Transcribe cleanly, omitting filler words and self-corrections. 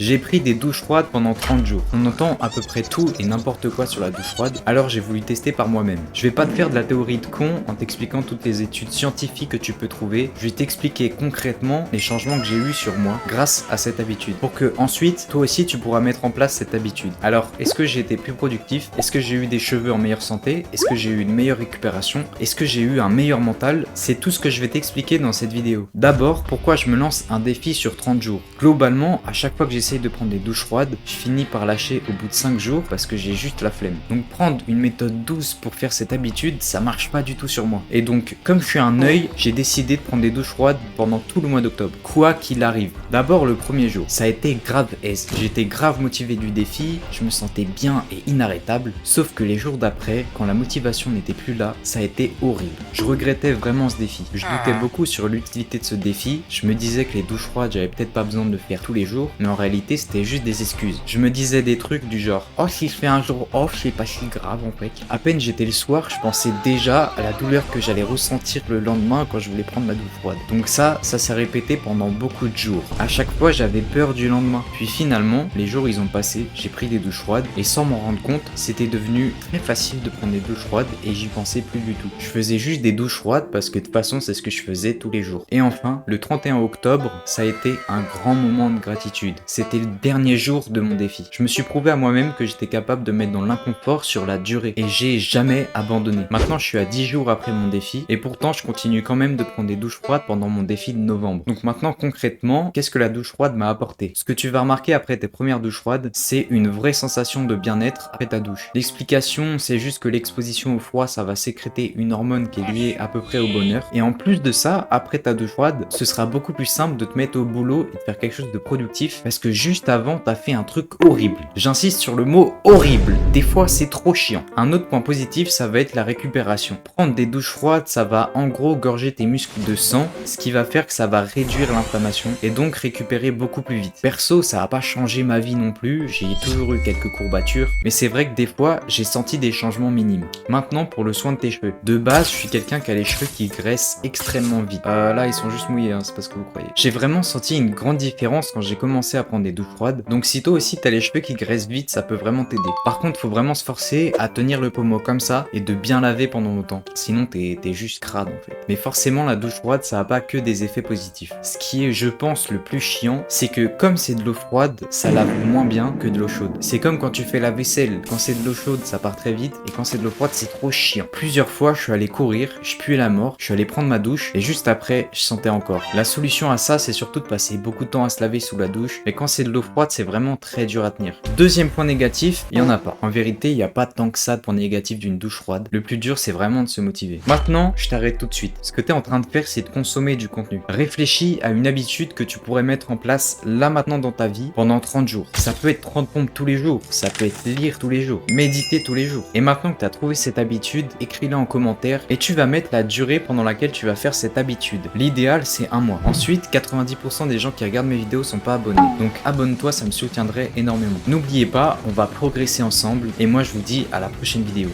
J'ai pris des douches froides pendant 30 jours. On entend à peu près tout et n'importe quoi sur la douche froide, alors j'ai voulu tester par moi-même. Je vais pas te faire de la théorie de con en t'expliquant toutes les études scientifiques que tu peux trouver, je vais t'expliquer concrètement les changements que j'ai eu sur moi grâce à cette habitude, pour que ensuite, toi aussi tu pourras mettre en place cette habitude. Alors, est-ce que j'ai été plus productif? Est-ce que j'ai eu des cheveux en meilleure santé? Est-ce que j'ai eu une meilleure récupération? Est-ce que j'ai eu un meilleur mental? C'est tout ce que je vais t'expliquer dans cette vidéo. D'abord, pourquoi je me lance un défi sur 30 jours. Globalement, à chaque fois que j'essaye de prendre des douches froides, je finis par lâcher au bout de 5 jours parce que j'ai juste la flemme. Donc prendre une méthode douce pour faire cette habitude, ça marche pas du tout sur moi. Et donc, comme je suis un œil, j'ai décidé de prendre des douches froides pendant tout le mois d'octobre, quoi qu'il arrive. D'abord le premier jour, ça a été grave aise. J'étais grave motivé du défi, je me sentais bien et inarrêtable, sauf que les jours d'après, quand la motivation n'était plus là, ça a été horrible. Je regrettais vraiment ce défi. Je doutais beaucoup sur l'utilité de ce défi, je me disais que les douches froides, j'avais peut-être pas besoin de le faire tous les jours, mais en réalité c'était juste des excuses. Je me disais des trucs du genre, oh si je fais un jour off, c'est pas si grave en fait. À peine j'étais le soir, je pensais déjà à la douleur que j'allais ressentir le lendemain quand je voulais prendre ma douche froide. Donc ça s'est répété pendant beaucoup de jours. À chaque fois j'avais peur du lendemain. Puis finalement, les jours ils ont passé, j'ai pris des douches froides et sans m'en rendre compte, c'était devenu très facile de prendre des douches froides et j'y pensais plus du tout. Je faisais juste des douches froides parce que de toute façon c'est ce que je faisais tous les jours. Et enfin, le 31 octobre, ça a été un grand moment de gratitude. C'était le dernier jour de mon défi. Je me suis prouvé à moi-même que j'étais capable de mettre dans l'inconfort sur la durée et j'ai jamais abandonné. Maintenant je suis à 10 jours après mon défi et pourtant je continue quand même de prendre des douches froides pendant mon défi de novembre. Donc maintenant concrètement, qu'est-ce que la douche froide m'a apporté? Ce que tu vas remarquer après tes premières douches froides, c'est une vraie sensation de bien-être après ta douche. L'explication, c'est juste que l'exposition au froid, ça va sécréter une hormone qui est liée à peu près au bonheur. Et en plus de ça, après ta douche froide, ce sera beaucoup plus simple de te mettre au boulot et de faire quelque chose de productif parce que juste avant, t'as fait un truc horrible. J'insiste sur le mot horrible. Des fois, c'est trop chiant. Un autre point positif, ça va être la récupération. Prendre des douches froides, ça va en gros gorger tes muscles de sang, ce qui va faire que ça va réduire l'inflammation et donc récupérer beaucoup plus vite. Perso, ça a pas changé ma vie non plus, j'ai toujours eu quelques courbatures, mais c'est vrai que des fois, j'ai senti des changements minimes. Maintenant, pour le soin de tes cheveux. De base, je suis quelqu'un qui a les cheveux qui graissent extrêmement vite. Là, ils sont juste mouillés, hein, c'est pas ce que vous croyez. J'ai vraiment senti une grande différence quand j'ai commencé à prendre des douches froides, donc si toi aussi t'as les cheveux qui graissent vite, ça peut vraiment t'aider. Par contre, faut vraiment se forcer à tenir le pommeau comme ça et de bien laver pendant longtemps. Sinon, t'es juste crade en fait. Mais forcément, la douche froide, ça a pas que des effets positifs. Ce qui est, je pense, le plus chiant, c'est que comme c'est de l'eau froide, ça lave moins bien que de l'eau chaude. C'est comme quand tu fais la vaisselle, quand c'est de l'eau chaude, ça part très vite, et quand c'est de l'eau froide, c'est trop chiant. Plusieurs fois, je suis allé courir, je puais la mort, je suis allé prendre ma douche, et juste après, je sentais encore. La solution à ça, c'est surtout de passer beaucoup de temps à se laver sous la douche, mais quand c'est de l'eau froide, c'est vraiment très dur à tenir. Deuxième point négatif, il y en a pas. En vérité, il n'y a pas tant que ça de point négatif d'une douche froide. Le plus dur, c'est vraiment de se motiver. Maintenant, je t'arrête tout de suite. Ce que tu es en train de faire, c'est de consommer du contenu. Réfléchis à une habitude que tu pourrais mettre en place là maintenant dans ta vie pendant 30 jours. Ça peut être 30 pompes tous les jours, ça peut être lire tous les jours, méditer tous les jours. Et maintenant que tu as trouvé cette habitude, écris-la en commentaire et tu vas mettre la durée pendant laquelle tu vas faire cette habitude. L'idéal, c'est un mois. Ensuite, 90% des gens qui regardent mes vidéos sont pas abonnés. Donc abonne-toi, ça me soutiendrait énormément. N'oubliez pas, on va progresser ensemble et moi je vous dis à la prochaine vidéo.